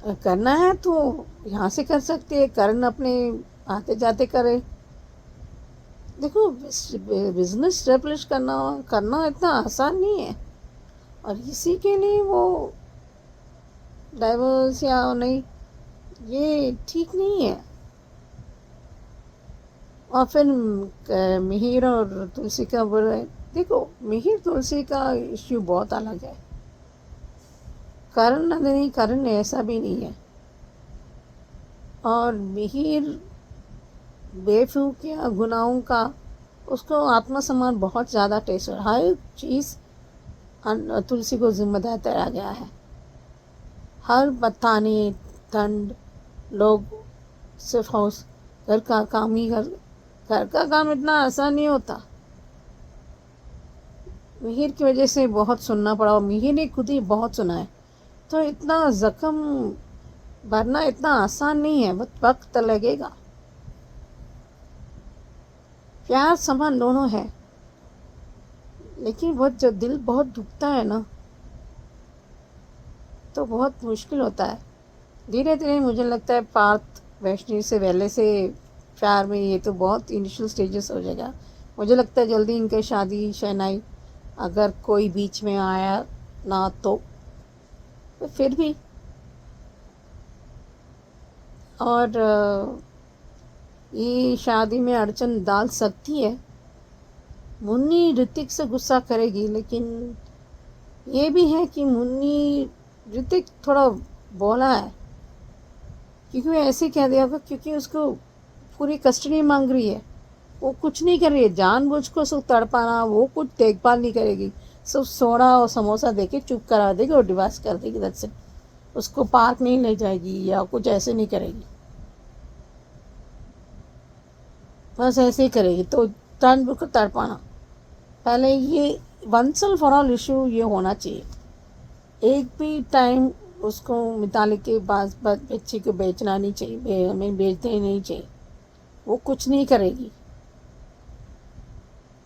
करना है तो यहाँ से कर सकते हैं, करण अपने आते जाते करे। देखो, बिजनेस स्टेब्लिश करना करना इतना आसान नहीं है, और इसी के लिए वो डाइवर्स या नहीं, ये ठीक नहीं है। और फिर मिहिर और तुलसी का बोल रहे, देखो मिहिर तुलसी का इश्यू बहुत अलग है। करण नंदिनी करण ऐसा भी नहीं है, और मिहिर बेवकूफ या गुनाहों का उसको आत्मसम्मान बहुत ज़्यादा टेस्ट है। हर चीज़ तुलसी को जिम्मेदार ठहराया गया है। हर बताने दंड लोग सिर्फ हाउस घर का काम ही घर का काम इतना आसान नहीं होता। मिहिर की वजह से बहुत सुनना पड़ा, और मिहिर ने खुद ही बहुत सुना है। तो इतना जख्म भरना इतना आसान नहीं है, वक्त लगेगा। प्यार समान दोनों है, लेकिन बहुत जब दिल बहुत दुखता है ना, तो बहुत मुश्किल होता है। धीरे धीरे मुझे लगता है पार्थ वैष्णवी से पहले से प्यार में, ये तो बहुत इनिशियल स्टेजेस हो जाएगा। मुझे लगता है जल्दी इनकी शादी शहनाई, अगर कोई बीच में आया ना तो फिर भी। और ये शादी में अड़चन डाल सकती है। मुन्नी ऋतिक से गुस्सा करेगी, लेकिन ये भी है कि मुन्नी ऋतिक थोड़ा बोला है, क्योंकि वो ऐसे कह दिया होगा, क्योंकि उसको पूरी कस्टडी मांग रही है। वो कुछ नहीं कर रही है, जानबूझ को सिर्फ तड़पाना, वो कुछ देखभाल नहीं करेगी, सिर्फ सोडा और समोसा देके चुप करा देगी और डिवोर्स कर देगी, दैट्स इट। उसको पार्क नहीं ले जाएगी या कुछ ऐसे नहीं करेगी, बस ऐसे ही करेगी। तो जानबूझ को तड़पाना, पहले ये once and for all issue ये होना चाहिए। एक भी टाइम उसको मिताली के पास बच्ची को बेचना नहीं चाहिए, हमें बेचते ही नहीं चाहिए। वो कुछ नहीं करेगी,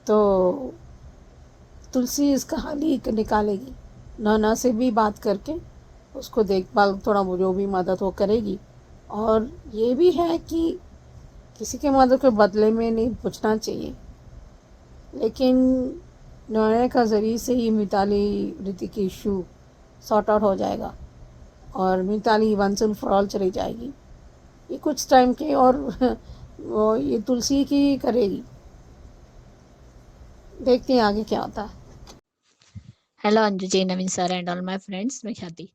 तो तुलसी इसका हल ही निकालेगी। नाना से भी बात करके उसको देखभाल थोड़ा जो भी मदद वो करेगी। और ये भी है कि किसी के मदद के बदले में नहीं पूछना चाहिए, लेकिन निर्णय का ज़रिए से ही मिताली ऋतिक की इशू सॉर्ट आउट हो जाएगा, और Mithali once and for all चली जाएगी। ये कुछ टाइम के, और वो ये तुलसी की करेगी। देखते हैं आगे क्या होता है। Hello Anju ji, Naveen sir and all my friends, मैं ख्याति।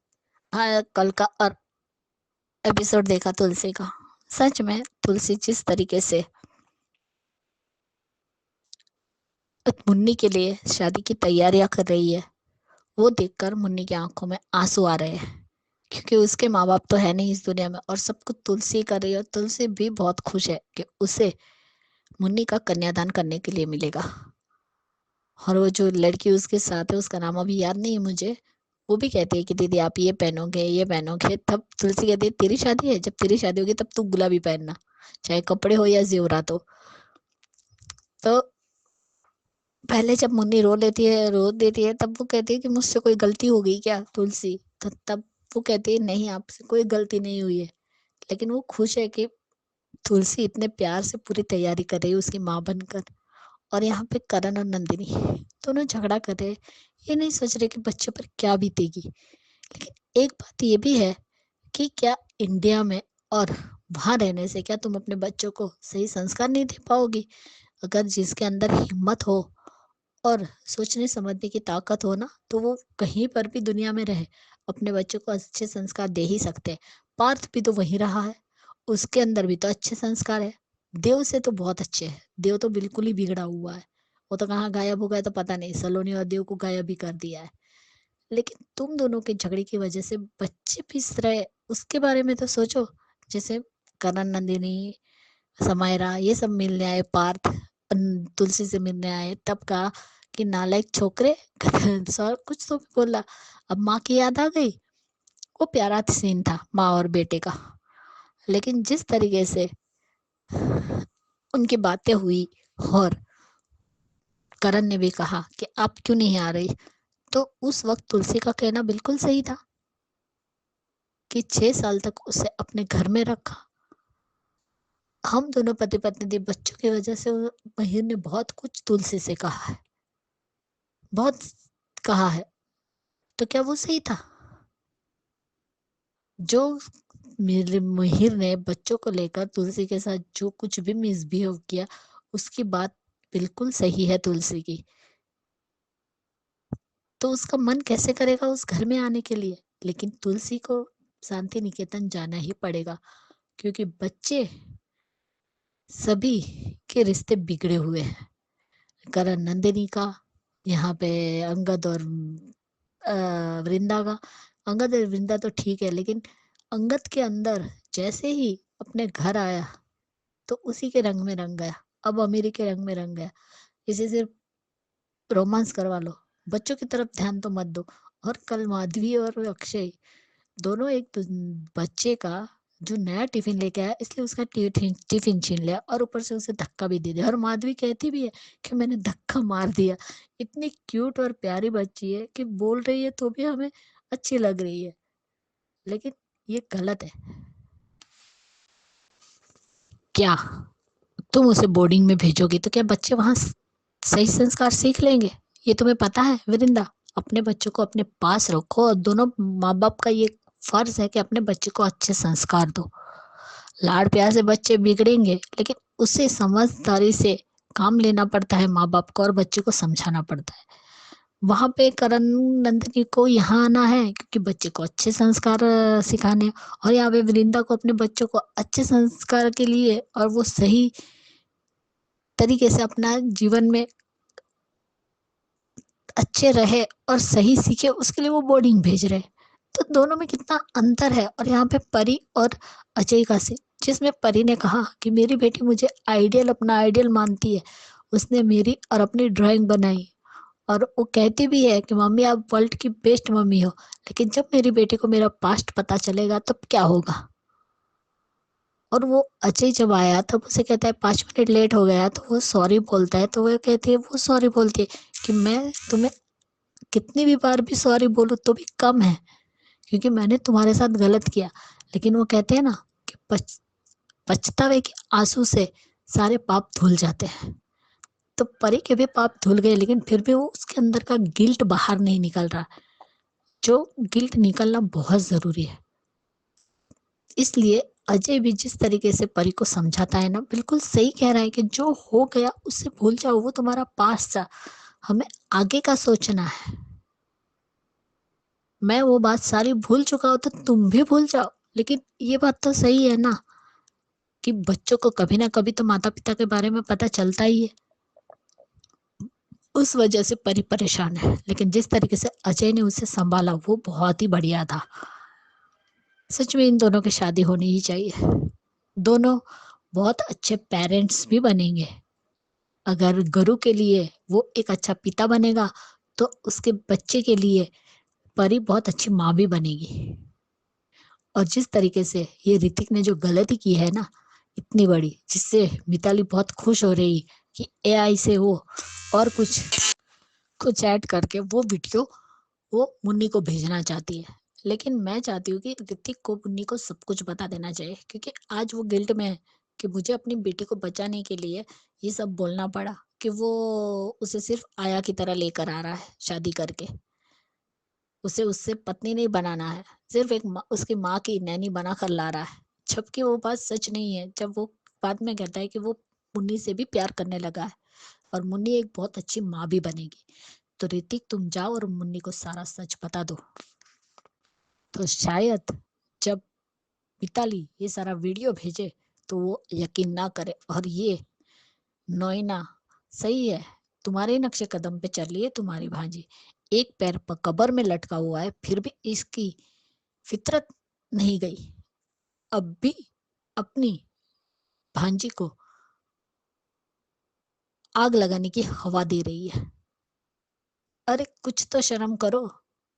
हाँ, कल का और एपिसोड देखा तुलसी का। सच में तुलसी जिस तरीके से मुन्नी के लिए शादी की तैयारियां कर रही है, वो देखकर मुन्नी की आंखों में आंसू आ रहे हैं, क्योंकि उसके माँ बाप तो है नहीं इस दुनिया में, और सब कुछ तुलसी कर रही है। और तुलसी भी बहुत खुश है कि उसे मुन्नी का कन्यादान करने के लिए मिलेगा। और वो जो लड़की उसके साथ है, उसका नाम अभी याद नहीं है मुझे, वो भी कहती है कि दीदी आप ये पहनोगे ये पहनोगे। तब तुलसी कहती है तेरी शादी है, जब तेरी शादी होगी तब तू गुलाबी पहनना, चाहे कपड़े हो या जेवरात हो। तो पहले जब मुन्नी रो देती है, तब वो कहती है कि मुझसे कोई गलती हो गई क्या तुलसी। तो तब वो कहती है नहीं, आपसे कोई गलती नहीं हुई है। लेकिन वो खुश है कि तुलसी इतने प्यार से पूरी तैयारी कर रही है उसकी माँ बनकर। और यहाँ पे करण और नंदिनी दोनों झगड़ा कर रहे, ये नहीं सोच रहे कि बच्चों पर क्या बीतेगी। लेकिन एक बात ये भी है कि क्या इंडिया में और वहां रहने से क्या तुम अपने बच्चों को सही संस्कार नहीं दे पाओगी। अगर जिसके अंदर हिम्मत हो और सोचने समझने की ताकत हो ना, तो वो कहीं पर भी दुनिया में रहे अपने बच्चों को अच्छे संस्कार दे ही सकते हैं। पार्थ भी तो वहीं रहा है, उसके अंदर भी तो अच्छे संस्कार है। देव से तो बहुत अच्छे है, देव तो बिल्कुल ही बिगड़ा हुआ है। वो तो कहाँ गायब हो गया तो पता नहीं, सलोनी और देव को गायब भी कर दिया है। लेकिन तुम दोनों के झगड़े की वजह से बच्चे पिस रहे, उसके बारे में तो सोचो। जैसे करण नंदिनी समायरा ये सब मिलने आए, पार्थ तुलसी से मिलने आए, तब कहा कि नालायक छोकरे सर कुछ तो भी बोला। अब माँ की याद आ गई। वो प्यारा सीन था माँ और बेटे का। लेकिन जिस तरीके से उनकी बातें हुई, और करण ने भी कहा कि आप क्यों नहीं आ रही, तो उस वक्त तुलसी का कहना बिल्कुल सही था कि 6 साल तक उसे अपने घर में रखा। हम दोनों पति पत्नी थे। बच्चों की वजह से महिर ने बहुत कुछ तुलसी से कहा है, बहुत कहा है। तो क्या वो सही था? जो मेरे महिर ने बच्चों को लेकर तुलसी के साथ जो कुछ भी मिसबिहेव किया, उसकी बात बिल्कुल सही है तुलसी की। तो उसका मन कैसे करेगा उस घर में आने के लिए? लेकिन तुलसी को शांति निकेतन जाना ही पड़ेगा, क्योंकि बच्चे सभी के रिश्ते बिगड़े हुए हैं। करण नंदिनी का, यहाँ पे अंगद और वृंदा का। अंगद और वृंदा तो ठीक है, लेकिन अंगद के अंदर जैसे ही अपने घर आया तो उसी के रंग में रंग गया। अब अमीरी के रंग में रंग गया। इसे सिर्फ रोमांस करवा लो, बच्चों की तरफ ध्यान तो मत दो। और कल माधवी और अक्षय दोनों एक बच्चे का जो नया टिफिन लेके आया, इसलिए उसका टिफिन छीन लिया और ऊपर से उसे धक्का भी दे दिया। और माधवी कहती भी है कि मैंने धक्का मार दिया। इतनी क्यूट और प्यारी बच्ची है कि बोल रही है तो भी हमें अच्छी लग रही है, लेकिन ये गलत है। क्या तुम उसे बोर्डिंग में भेजोगी तो क्या बच्चे वहां सही संस्कार सीख लेंगे? ये तुम्हें पता है वृंदा? अपने बच्चों को अपने पास रखो, और दोनों माँ बाप का ये फर्ज है कि अपने बच्चे को अच्छे संस्कार दो। लाड़ प्यार से बच्चे बिगड़ेंगे, लेकिन उसे समझदारी से काम लेना पड़ता है माँ बाप को, और बच्चे को समझाना पड़ता है। वहां पे करण नंदिनी को यहाँ आना है क्योंकि बच्चे को अच्छे संस्कार सिखाने, और यहाँ पे वृंदा को अपने बच्चों को अच्छे संस्कार के लिए, और वो सही तरीके से अपना जीवन में अच्छे रहे और सही सीखे, उसके लिए वो बोर्डिंग भेज रहे। तो दोनों में कितना अंतर है। और यहाँ पे परी और अजय का से, जिसमें परी ने कहा कि मेरी बेटी मुझे आइडियल, अपना आइडियल मानती है। उसने मेरी और अपनी ड्राइंग बनाई, और वो कहती भी है कि मम्मी आप वर्ल्ड की बेस्ट मम्मी हो। लेकिन जब मेरी बेटी को मेरा पास्ट पता चलेगा तब क्या होगा? और वो अजय जब आया तब उसे कहता है 5 मिनट लेट हो गया, तो वो सॉरी बोलता है। तो वो कहती है, वो सॉरी बोलती है कि मैं तुम्हें कितनी भी बार भी सॉरी बोलूं तो भी कम है, क्योंकि मैंने तुम्हारे साथ गलत किया। लेकिन वो कहते हैं ना कि पछतावे के आंसू से सारे पाप धुल जाते हैं। तो परी के भी पाप धुल गए, लेकिन फिर भी वो उसके अंदर का गिल्ट बाहर नहीं निकल रहा, जो गिल्ट निकलना बहुत जरूरी है। इसलिए अजय भी जिस तरीके से परी को समझाता है ना, बिल्कुल सही कह रहा है कि जो हो गया उससे भूल जाओ, वो तुम्हारा पास्ट था, हमें आगे का सोचना है। मैं वो बात सारी भूल चुका हूं तो तुम भी भूल जाओ। लेकिन ये बात तो सही है ना कि बच्चों को कभी ना कभी तो माता पिता के बारे में पता चलता ही है। उस वजह से परी परेशान है, लेकिन जिस तरीके से अजय ने उसे संभाला वो बहुत ही बढ़िया था। सच में इन दोनों की शादी होनी ही चाहिए। दोनों बहुत अच्छे पेरेंट्स भी बनेंगे। अगर गुरु के लिए वो एक अच्छा पिता बनेगा, तो उसके बच्चे के लिए परी बहुत अच्छी माँ भी बनेगी। और जिस तरीके से ये ऋतिक ने जो गलती की है ना, इतनी बड़ी, जिससे मिताली बहुत खुश हो रही कि एआई से वो और कुछ ऐड करके वो वीडियो वो मुन्नी को भेजना चाहती है। लेकिन मैं चाहती हूँ कि ऋतिक को मुन्नी को सब कुछ बता देना चाहिए, क्योंकि आज वो गिल्ट में है कि मुझे अपनी बेटी को बचाने के लिए ये सब बोलना पड़ा, कि वो उसे सिर्फ आया की तरह लेकर आ रहा है शादी करके। उसे उससे पत्नी नहीं बनाना है, सिर्फ एक उसकी माँ की नैनी बना कर ला रहा है। जबकि वो बात सच नहीं है, जब वो बाद में कहता है कि वो मुन्नी से भी प्यार करने लगा है, और मुन्नी एक बहुत अच्छी माँ भी बनेगी। तो ऋतिक तुम जाओ और मुन्नी को सारा सच बता दो, तो शायद जब मिताली ये सारा वीडियो भेजे तो वो यकीन ना करे। और ये नोइना सही है, तुम्हारे नक्शे कदम पे चल रही है तुम्हारी भांजी। एक पैर पर कब्र में लटका हुआ है, फिर भी इसकी फितरत नहीं गई। अब भी अपनी भांजी को आग लगाने की हवा दे रही है। अरे कुछ तो शर्म करो।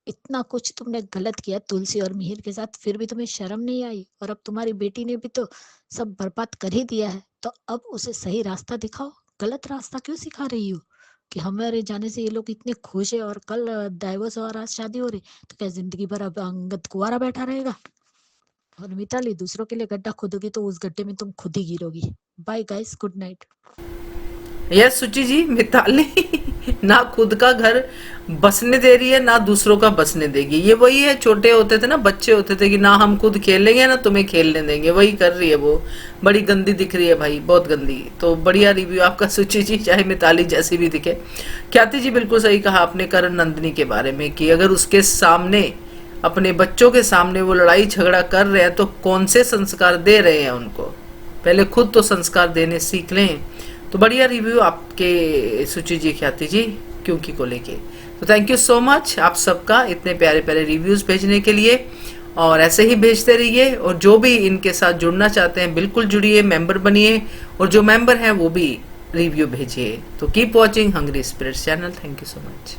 इतना कुछ तुमने गलत किया तुलसी और मिहिर के साथ, फिर भी तुम्हें शर्म नहीं आई? और अब तुम्हारी बेटी ने भी तो सब बर्बाद कर ही दिया है, तो अब उसे सही रास्ता दिखाओ। गलत रास्ता क्यों सिखा रही हो कि हमारे जाने से ये लोग इतने खुश है और कल डाइवोर्स और आज शादी हो रही, तो क्या जिंदगी भर अब अंगद कुंवारा बैठा रहेगा? और मिताली, दूसरों के लिए गड्ढा खोदोगी तो उस गड्ढे में तुम खुद ही गिरोगी। Bye guys, good night. Yes Suchi ji, Mitali ना खुद का घर बसने दे रही है ना दूसरों का बसने देगी। ये वही है, छोटे होते थे ना, बच्चे होते थे कि ना हम खुद खेलेंगे ना तुम्हें खेलने देंगे, वही कर रही है वो। बड़ी गंदी दिख रही है भाई, बहुत गंदी। तो बढ़िया रिव्यू आपका सुची जी, चाहे मिताली जैसी भी दिखे। ख्याति जी बिल्कुल सही कहा आपने करण नंदिनी के बारे में कि अगर उसके सामने, अपने बच्चों के सामने वो लड़ाई झगड़ा कर रहे हैं तो कौन से संस्कार दे रहे हैं उनको। पहले खुद तो संस्कार देने सीख लें। तो बढ़िया रिव्यू आपके सुचि जी, ख्याति जी, क्योंकि को लेके। तो थैंक यू सो मच आप सबका इतने प्यारे प्यारे रिव्यूज भेजने के लिए, और ऐसे ही भेजते रहिए। और जो भी इनके साथ जुड़ना चाहते हैं बिल्कुल जुड़िए, मेंबर बनिए, और जो मेंबर हैं वो भी रिव्यू भेजिए। तो keep watching hungry spirits channel. Thank you so much.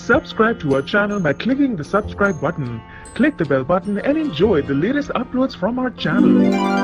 Subscribe to our channel by clicking the subscribe button. Click the bell button and enjoy the latest uploads from our channel.